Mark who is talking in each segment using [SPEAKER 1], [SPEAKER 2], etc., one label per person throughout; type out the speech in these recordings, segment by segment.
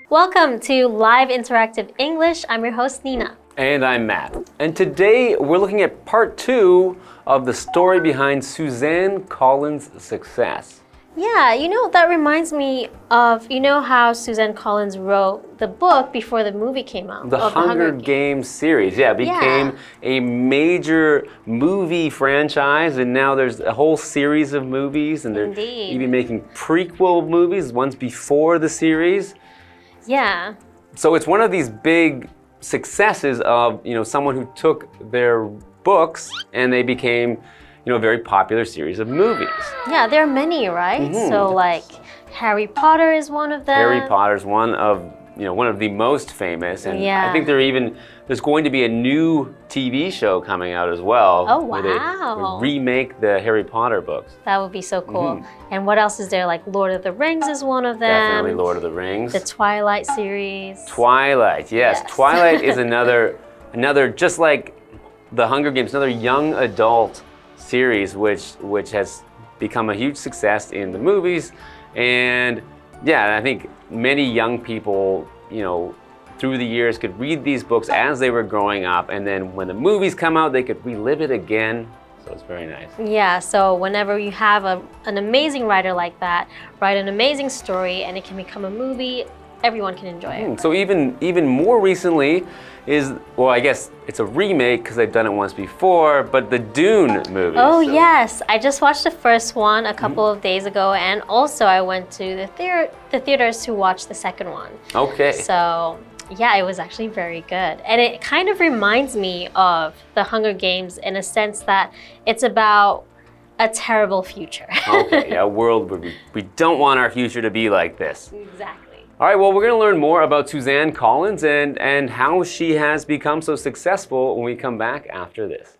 [SPEAKER 1] Welcome to Live Interactive English. I'm your host, Nina.
[SPEAKER 2] And I'm Matt. And today we're looking at part 2 of the story behind Suzanne Collins' success.
[SPEAKER 1] Yeah, that reminds me of, how Suzanne Collins wrote the book before the movie came out.
[SPEAKER 2] The Hunger Games series, became a major movie franchise, and now there's a whole series of movies, and they're even making prequel movies, ones before the series.
[SPEAKER 1] Yeah.
[SPEAKER 2] So it's one of these big successes of, someone who took their books and they became, a very popular series of movies.
[SPEAKER 1] Yeah, there are many, right? So like Harry Potter is one of them.
[SPEAKER 2] Harry Potter's one of the most famous, and I think there's going to be a new TV show coming out as well.
[SPEAKER 1] Oh, wow.
[SPEAKER 2] Where they remake the Harry Potter books.
[SPEAKER 1] That would be so cool. And what else is there? Like Lord of the Rings is one of them.
[SPEAKER 2] Definitely Lord of the Rings.
[SPEAKER 1] The Twilight series.
[SPEAKER 2] Twilight, yes. Twilight is another just like the Hunger Games, another young adult series which has become a huge success in the movies. And yeah, I think many young people, through the years could read these books as they were growing up, and then when the movies come out, they could relive it again. So it's very nice. Yeah,
[SPEAKER 1] so whenever you have an amazing writer like that, write an amazing story, and it can become a movie, everyone can enjoy it.
[SPEAKER 2] So even more recently is, well, I guess it's a remake because they've done it once before, but the Dune movie.
[SPEAKER 1] Oh, yes. I just watched the first one a couple of days ago, and also I went to the theaters to watch the second one.
[SPEAKER 2] Okay.
[SPEAKER 1] So yeah, it was actually very good. And it kind of reminds me of the Hunger Games in a sense that it's about a terrible future.
[SPEAKER 2] Okay, yeah, a world where we don't want our future to be like this.
[SPEAKER 1] Exactly.
[SPEAKER 2] All right, well, we're going to learn more about Suzanne Collins and how she has become so successful when we come back after this.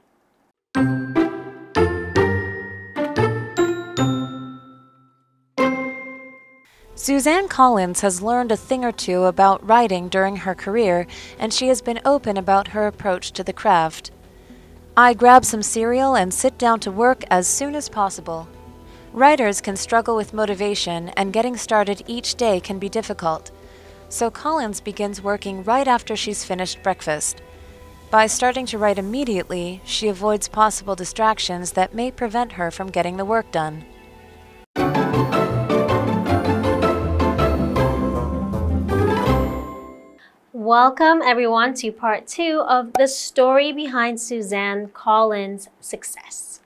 [SPEAKER 3] Suzanne Collins has learned a thing or two about writing during her career, and she has been open about her approach to the craft. I grab some cereal and sit down to work as soon as possible. Writers can struggle with motivation, and getting started each day can be difficult. So Collins begins working right after she's finished breakfast. By starting to write immediately, she avoids possible distractions that may prevent her from getting the work done.
[SPEAKER 1] Welcome everyone to part 2 of the story behind Suzanne Collins' success.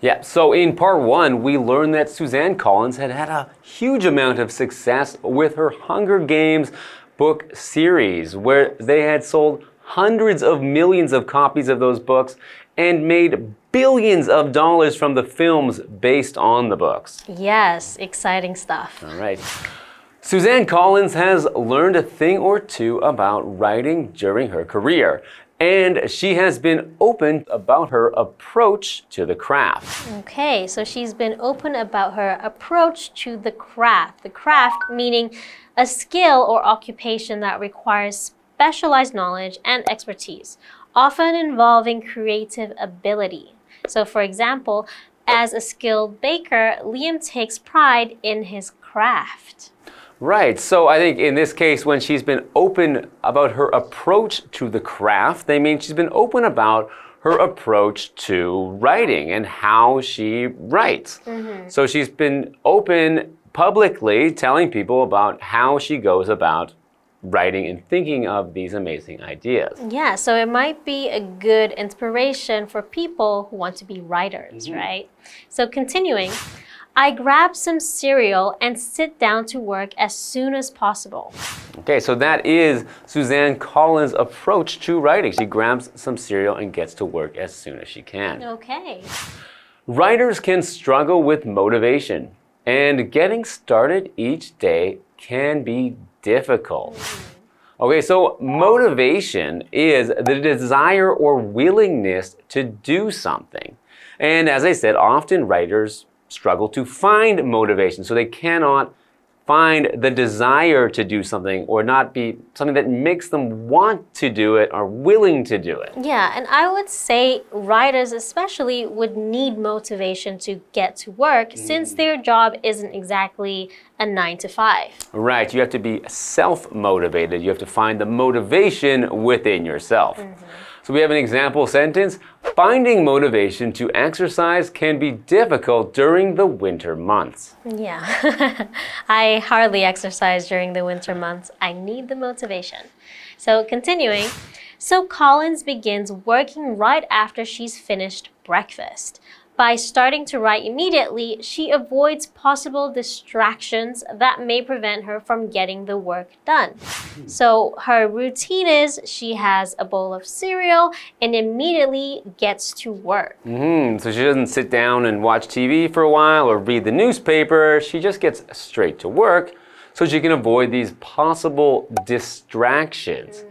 [SPEAKER 2] Yeah, so in part 1, we learned that Suzanne Collins had a huge amount of success with her Hunger Games book series, where they had sold hundreds of millions of copies of those books and made billions of dollars from the films based on the books.
[SPEAKER 1] Yes, exciting stuff.
[SPEAKER 2] All right. Suzanne Collins has learned a thing or two about writing during her career, and she has been open about her approach to the craft.
[SPEAKER 1] Okay, so she's been open about her approach to the craft. The craft meaning a skill or occupation that requires specialized knowledge and expertise, often involving creative ability. So for example, as a skilled baker, Liam takes pride in his craft.
[SPEAKER 2] Right, so I think in this case, when she's been open about her approach to the craft, they mean she's been open about her approach to writing and how she writes. So she's been open publicly telling people about how she goes about writing and thinking of these amazing ideas.
[SPEAKER 1] Yeah, so it might be a good inspiration for people who want to be writers, right? So continuing, I grab some cereal and sit down to work as soon as possible.
[SPEAKER 2] Okay, so that is Suzanne Collins' approach to writing. She grabs some cereal and gets to work as soon as she can.
[SPEAKER 1] Okay.
[SPEAKER 2] Writers can struggle with motivation, and getting started each day can be difficult. Okay, so motivation is the desire or willingness to do something. And as I said, often writers struggle to find motivation, so they cannot find the desire to do something or not be something that makes them want to do it or willing to do it.
[SPEAKER 1] Yeah, and I would say writers especially would need motivation to get to work since their job isn't exactly a 9 to 5.
[SPEAKER 2] Right, you have to be self-motivated. You have to find the motivation within yourself. So we have an example sentence. Finding motivation to exercise can be difficult during the winter months.
[SPEAKER 1] Yeah, I hardly exercise during the winter months. I need the motivation. So continuing, so Collins begins working right after she's finished breakfast. By starting to write immediately, she avoids possible distractions that may prevent her from getting the work done. So her routine is she has a bowl of cereal and immediately gets to work.
[SPEAKER 2] So she doesn't sit down and watch TV for a while or read the newspaper. She just gets straight to work so she can avoid these possible distractions.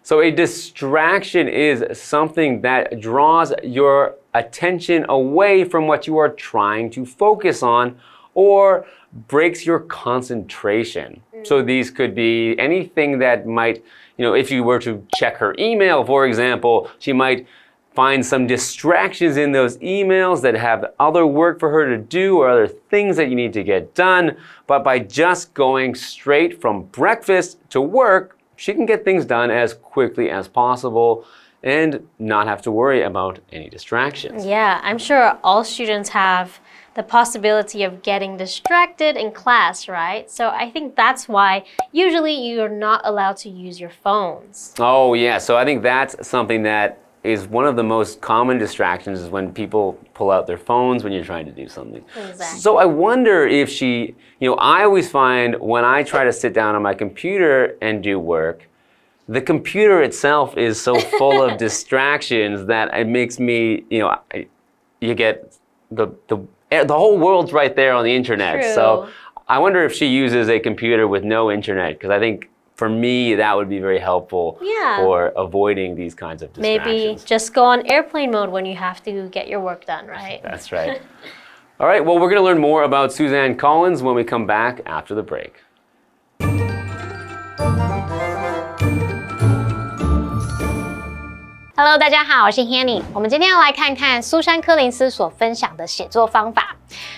[SPEAKER 2] So a distraction is something that draws your attention away from what you are trying to focus on or breaks your concentration. So these could be anything that might, if you were to check her email, for example, she might find some distractions in those emails that have other work for her to do or other things that you need to get done. But by just going straight from breakfast to work, she can get things done as quickly as possible and not have to worry about any distractions.
[SPEAKER 1] Yeah, I'm sure all students have the possibility of getting distracted in class, right? So I think that's why usually you're not allowed to use your phones.
[SPEAKER 2] Oh yeah, so I think that's something that is one of the most common distractions is when people pull out their phones when you're trying to do something.
[SPEAKER 1] Exactly.
[SPEAKER 2] So I wonder if she, I always find when I try to sit down on my computer and do work, the computer itself is so full of distractions that it makes me, you get the whole world's right there on the internet.
[SPEAKER 1] True.
[SPEAKER 2] So I wonder if she uses a computer with no internet, because I think for me that would be very helpful for avoiding these kinds of distractions.
[SPEAKER 1] Maybe just go on airplane mode when you have to get your work done, right?
[SPEAKER 2] That's right. All right, well, we're going to learn more about Suzanne Collins when we come back after the break.
[SPEAKER 4] Hello， 大家好，我是 Hanny。我们今天要来看看苏珊·柯林斯所分享的写作方法。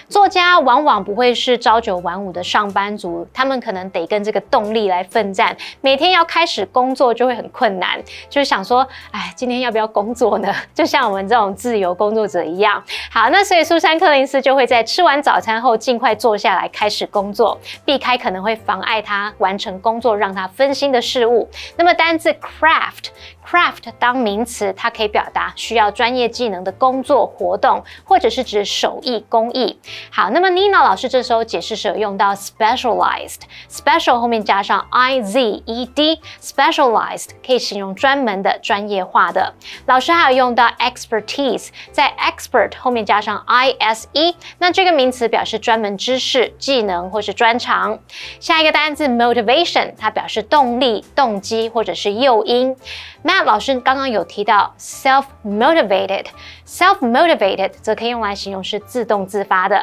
[SPEAKER 4] 作家往往不会是朝九晚五的上班族，他们可能得跟这个动力来奋战，每天要开始工作就会很困难，就是想说，哎，今天要不要工作呢？就像我们这种自由工作者一样。好，那所以苏珊·柯林斯就会在吃完早餐后尽快坐下来开始工作，避开可能会妨碍他完成工作、让他分心的事物。那么单字 craft 当名词，它可以表达需要专业技能的工作活动，或者是指手艺工艺。好，那么 Nina 老师这时候解释时有用到 specialized，special 后面加上 ized，specialized 可以形容专门的、专业化的。老师还有用到 expertise， 在 expert 后面加上 ise， 那这个名词表示专门知识、技能或是专长。下一个单字 motivation， 它表示动力、动机或者是诱因。Matt 老师刚刚有提到 self-motivated 则可以用来形容是自动自发的。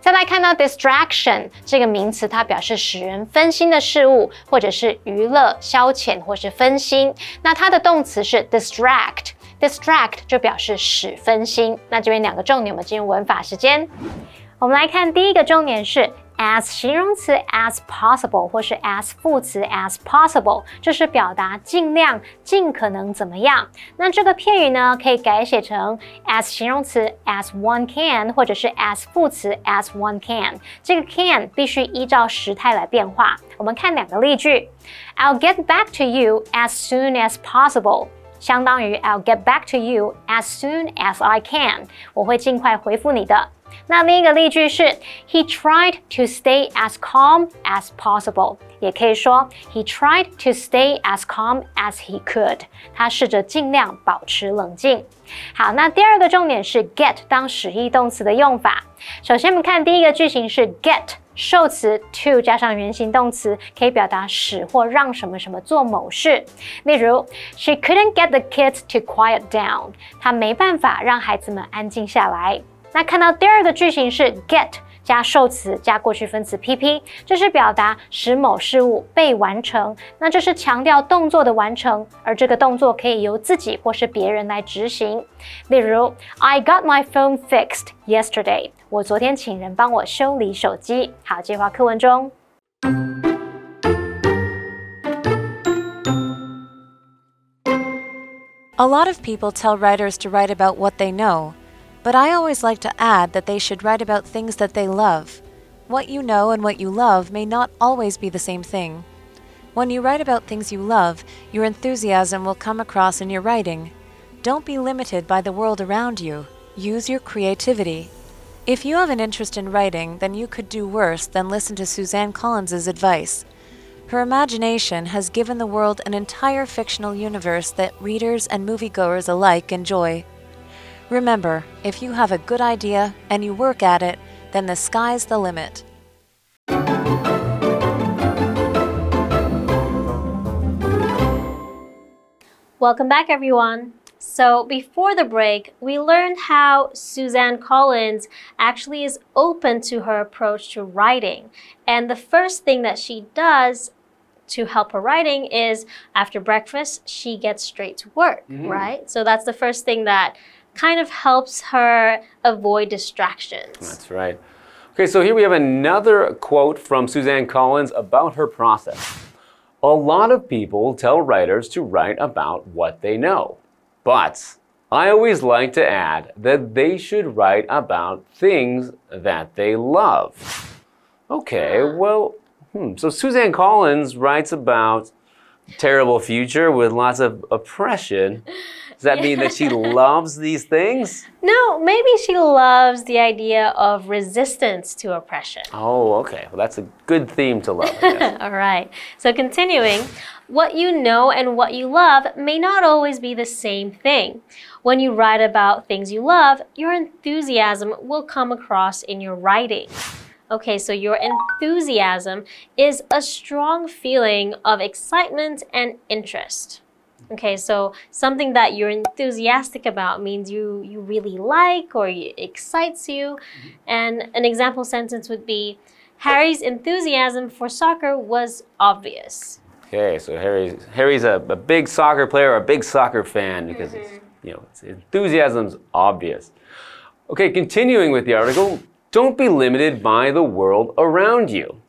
[SPEAKER 4] 再来看到 distraction 这个名词，它表示使人分心的事物，或者是娱乐、消遣或是分心。那它的动词是 distract 就表示使分心。那这边两个重点，我们进入文法时间。我们来看第一个重点是 as 形容词 as possible 或是 as 副词 as possible， 就是表达尽量、尽可能怎么样。那这个片语呢，可以改写成 as 形容词 as one can， 或者是 as 副词 as one can。这个 can 必须依照时态来变化。我们看两个例句 ：I'll get back to you as soon as possible。相当于 I'll get back to you as soon as I can， 我会尽快回复你的。那另一个例句是 He tried to stay as calm as possible， 也可以说 He tried to stay as calm as he could， 他试着尽量保持冷静。好，那第二个重点是 get 当使役动词的用法。首先我们看第一个句型是 get。受词 to 加上原形动词，可以表达使或让什么什么做某事。例如 She couldn't get the kids to quiet down， 她没办法让孩子们安静下来。那看到第二个句型是 get 加受词加过去分词 PP， 这是表达使某事物被完成。那这是强调动作的完成，而这个动作可以由自己或是别人来执行。例如 I got my phone fixed yesterday. 我昨天请人帮我修理手机。好，接话课文中。
[SPEAKER 3] A lot of people tell writers to write about what they know, but I always like to add that they should write about things that they love. What you know and what you love may not always be the same thing. When you write about things you love, your enthusiasm will come across in your writing. Don't be limited by the world around you. Use your creativity. If you have an interest in writing, then you could do worse than listen to Suzanne Collins's advice. Her imagination has given the world an entire fictional universe that readers and moviegoers alike enjoy. Remember, if you have a good idea and you work at it, then the sky's the limit.
[SPEAKER 1] Welcome back, everyone. So before the break, we learned how Suzanne Collins actually is open to her approach to writing. And the first thing that she does to help her writing is after breakfast, she gets straight to work, right? So that's the first thing that kind of helps her avoid distractions.
[SPEAKER 2] That's right. Okay, so here we have another quote from Suzanne Collins about her process. A lot of people tell writers to write about what they know, but I always like to add that they should write about things that they love. Okay, well, so Suzanne Collins writes about terrible future with lots of oppression. Does that mean that she loves these things?
[SPEAKER 1] No, maybe she loves the idea of resistance to oppression.
[SPEAKER 2] Oh, okay. Well, that's a good theme to love, I guess.
[SPEAKER 1] All right. So continuing, what you know and what you love may not always be the same thing. When you write about things you love, your enthusiasm will come across in your writing. Okay, so your enthusiasm is a strong feeling of excitement and interest. Okay, so something that you're enthusiastic about means you really like or it excites you. And an example sentence would be, Harry's enthusiasm for soccer was obvious.
[SPEAKER 2] Okay, so Harry's a big soccer player or a big soccer fan because his enthusiasm's obvious. Okay, continuing with the article, don't be limited by the world around you.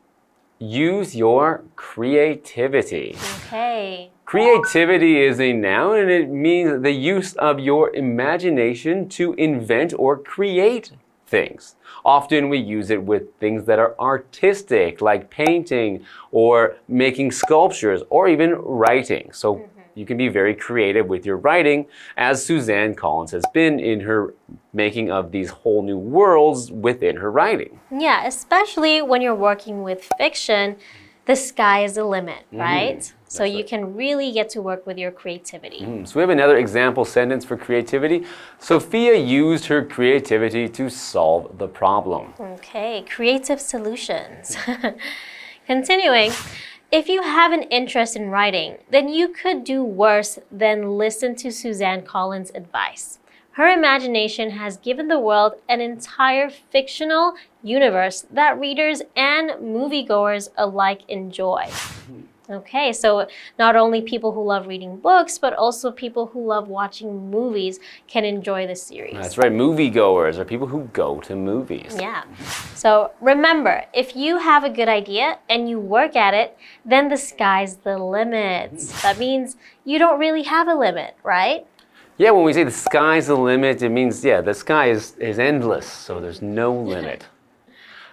[SPEAKER 2] Use your creativity.
[SPEAKER 1] Okay.
[SPEAKER 2] Creativity is a noun and it means the use of your imagination to invent or create things. Often we use it with things that are artistic, like painting or making sculptures or even writing. So you can be very creative with your writing, as Suzanne Collins has been in her making of these whole new worlds within her writing.
[SPEAKER 1] Yeah, especially when you're working with fiction, the sky is the limit, right? So you can really get to work with your creativity.
[SPEAKER 2] So we have another example sentence for creativity. Sophia used her creativity to solve the problem.
[SPEAKER 1] Okay, creative solutions. Continuing. If you have an interest in writing, then you could do worse than listen to Suzanne Collins' advice. Her imagination has given the world an entire fictional universe that readers and moviegoers alike enjoy. Okay, so not only people who love reading books, but also people who love watching movies can enjoy this series.
[SPEAKER 2] That's right, moviegoers are people who go to movies.
[SPEAKER 1] Yeah. So remember, if you have a good idea and you work at it, then the sky's the limit. That means you don't really have a limit, right?
[SPEAKER 2] Yeah, when we say the sky's the limit, it means, yeah, the sky is endless, so there's no limit.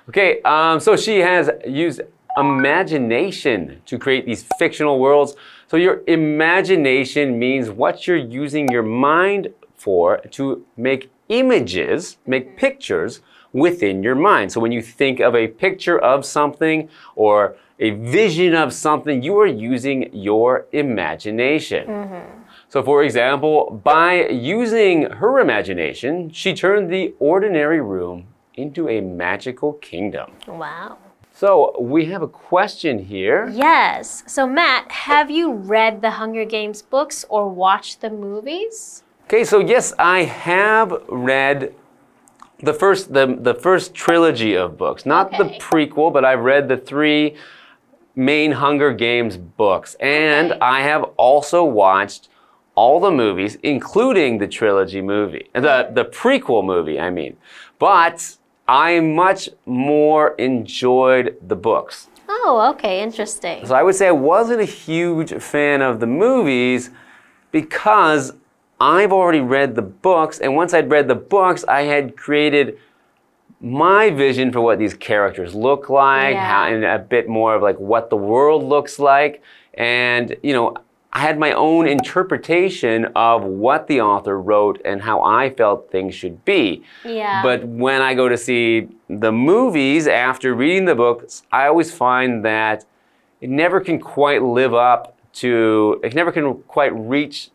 [SPEAKER 2] Okay, so she has used imagination to create these fictional worlds. So your imagination means what you're using your mind for to make images, make pictures within your mind. So when you think of a picture of something or a vision of something, you are using your imagination. So for example, by using her imagination, she turned the ordinary room into a magical kingdom.
[SPEAKER 1] Wow.
[SPEAKER 2] So we have a question here.
[SPEAKER 1] Yes. So Matt, have you read the Hunger Games books or watched the movies?
[SPEAKER 2] Okay, so yes, I have read The first trilogy of books, not the prequel, but I've read the 3 main Hunger Games books, and I have also watched all the movies, including the trilogy movie, the prequel movie, I mean. But I much more enjoyed the books.
[SPEAKER 1] Oh, okay, interesting.
[SPEAKER 2] So I would say I wasn't a huge fan of the movies because I've already read the books, and once I'd read the books, I had created my vision for what these characters look like, and a bit more of like what the world looks like, and you know, I had my own interpretation of what the author wrote and how I felt things should be.
[SPEAKER 1] Yeah.
[SPEAKER 2] But when I go to see the movies after reading the books, I always find that it never can quite live up to, it never can quite reach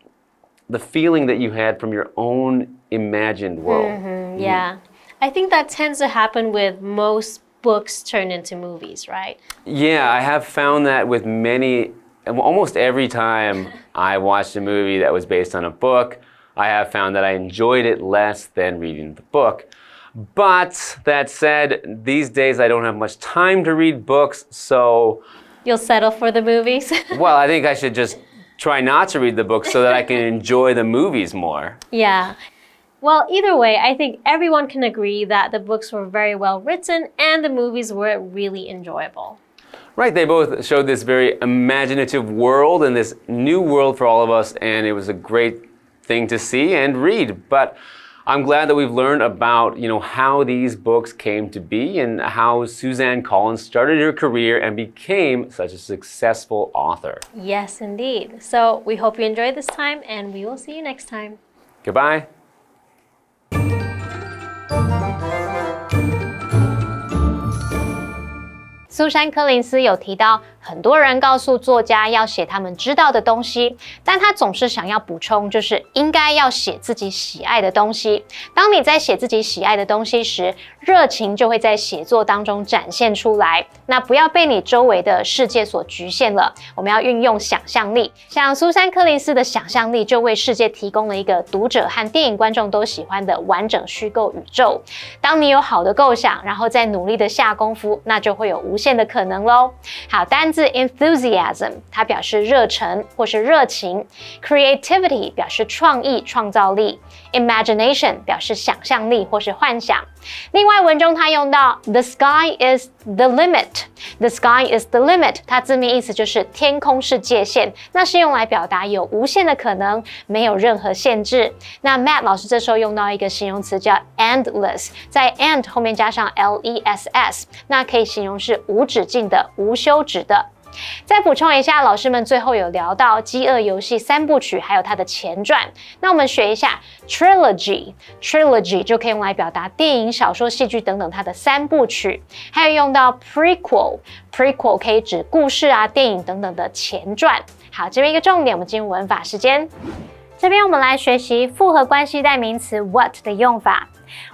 [SPEAKER 2] the feeling that you had from your own imagined world.
[SPEAKER 1] Yeah. I think that tends to happen with most books turned into movies, right?
[SPEAKER 2] Yeah, I have found that with many, almost every time I watched a movie that was based on a book, I have found that I enjoyed it less than reading the book. But that said, these days I don't have much time to read books, so...
[SPEAKER 1] You'll settle for the movies?
[SPEAKER 2] Well, I think I should just try not to read the books so that I can enjoy the movies more.
[SPEAKER 1] Yeah. Well, either way, I think everyone can agree that the books were very well written and the movies were really enjoyable.
[SPEAKER 2] Right, they both showed this very imaginative world and this new world for all of us, and it was a great thing to see and read. But I'm glad that we've learned about, you know, how these books came to be and how Suzanne Collins started her career and became such a successful author.
[SPEAKER 1] Yes, indeed. So we hope you enjoyed this time, and we will see you next time.
[SPEAKER 2] Goodbye.
[SPEAKER 4] 苏珊·柯林斯有提到，很多人告诉作家要写他们知道的东西，但他总是想要补充，就是应该要写自己喜爱的东西。当你在写自己喜爱的东西时，热情就会在写作当中展现出来。那不要被你周围的世界所局限了，我们要运用想象力。像苏珊·柯林斯的想象力，就为世界提供了一个读者和电影观众都喜欢的完整虚构宇宙。当你有好的构想，然后再努力的下功夫，那就会有无限的可能咯。好，单字 enthusiasm 它表示热忱或是热情 ，creativity 表示创意创造力 ，imagination 表示想象力或是幻想。另外文中它用到 the sky is the limit，the sky is the limit， 它字面意思就是天空是界限，那是用来表达有无限的可能，没有任何限制。那 Matt 老师这时候用到一个形容词叫 endless， 在 end 后面加上 less， 那可以形容是无止境的、无休止的。再补充一下，老师们最后有聊到《饥饿游戏》3部曲，还有它的前传。那我们学一下 trilogy 就可以用来表达电影、小说、戏剧等等它的3部曲。还有用到 prequel 可以指故事啊、电影等等的前传。好，这边一个重点，我们进入文法时间。这边我们来学习复合关系代名词 what 的用法。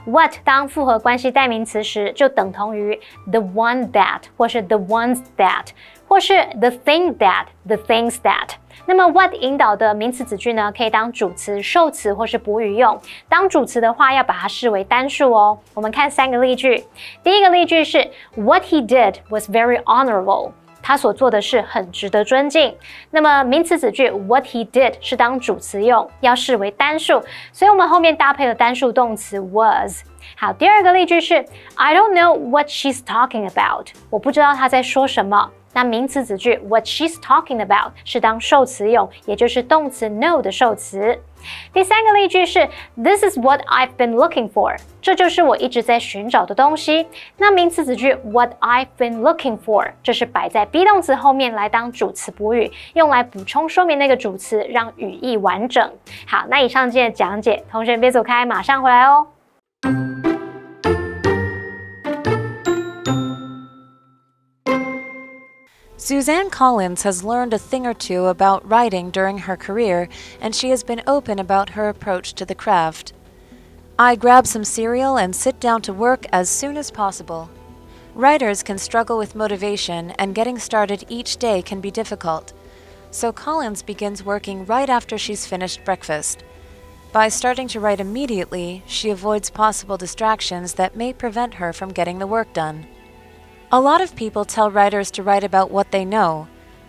[SPEAKER 4] What 当复合关系代名词时，就等同于 the one that 或是 the ones that 或是 the thing that the things that。那么 what 引导的名词子句呢，可以当主词、受词或是补语用。当主词的话，要把它视为单数哦。我们看3个例句。第一个例句是 What he did was very honorable。他所做的事很值得尊敬。那么名词子句 what he did 是当主词用，要视为单数，所以我们后面搭配了单数动词 was。好，第二个例句是 I don't know what she's talking about。我不知道她在说什么。那名词子句 what she's talking about 是当受词用，也就是动词 know 的受词。第三个例句是 This is what I've been looking for。这就是我一直在寻找的东西。那名词子句 what I've been looking for 这是摆在 be 动词后面来当主词补语，用来补充说明那个主词，让语义完整。好，那以上今天的讲解，同学别走开，马上回来哦。
[SPEAKER 3] Suzanne Collins has learned a thing or two about writing during her career, and she has been open about her approach to the craft. I grab some cereal and sit down to work as soon as possible. Writers can struggle with motivation, and getting started each day can be difficult. So Collins begins working right after she's finished breakfast. By starting to write immediately, she avoids possible distractions that may prevent her from getting the work done. A lot of people tell writers to write about what they know,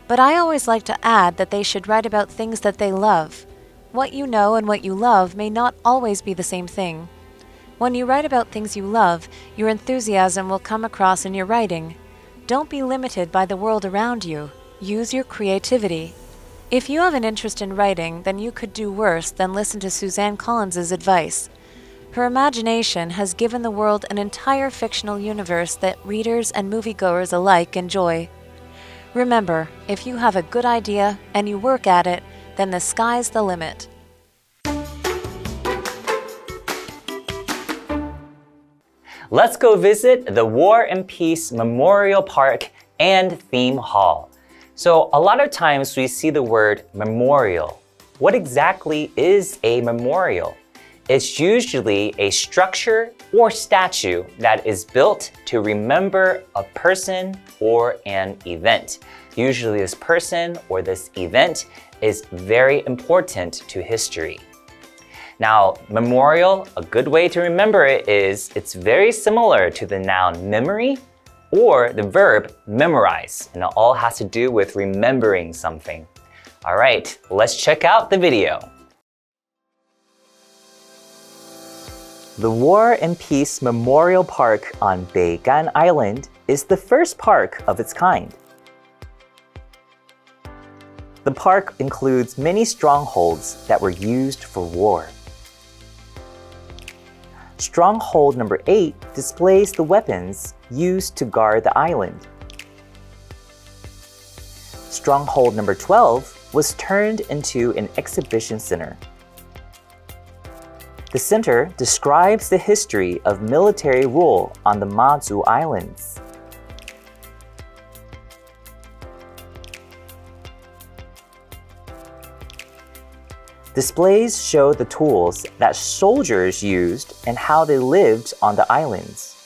[SPEAKER 3] but I always like to add that they should write about things that they love. What you know and what you love may not always be the same thing. When you write about things you love, your enthusiasm will come across in your writing. Don't be limited by the world around you. Use your creativity. If you have an interest in writing, then you could do worse than listen to Suzanne Collins's advice. Her imagination has given the world an entire fictional universe that readers and moviegoers alike enjoy. Remember, if you have a good idea and you work at it, then the sky's the limit.
[SPEAKER 5] Let's go visit the War and Peace Memorial Park and Theme Hall. So a lot of times we see the word memorial. What exactly is a memorial? It's usually a structure or statue that is built to remember a person or an event. Usually this person or this event is very important to history. Now, memorial, a good way to remember it is it's very similar to the noun memory or the verb memorize, and it all has to do with remembering something. All right, let's check out the video. The War and Peace Memorial Park on Beigan Island is the first park of its kind. The park includes many strongholds that were used for war. Stronghold number 8 displays the weapons used to guard the island. Stronghold number 12 was turned into an exhibition center. The center describes the history of military rule on the Mazu Islands. Displays show the tools that soldiers used and how they lived on the islands.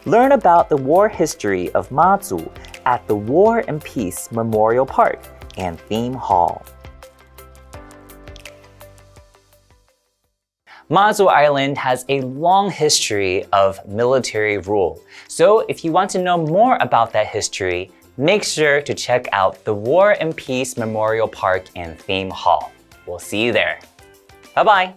[SPEAKER 5] Learn about the war history of Mazu at the War and Peace Memorial Park and Theme Hall. Mazu Island has a long history of military rule. So if you want to know more about that history, make sure to check out the War and Peace Memorial Park and Theme Hall. We'll see you there. Bye-bye.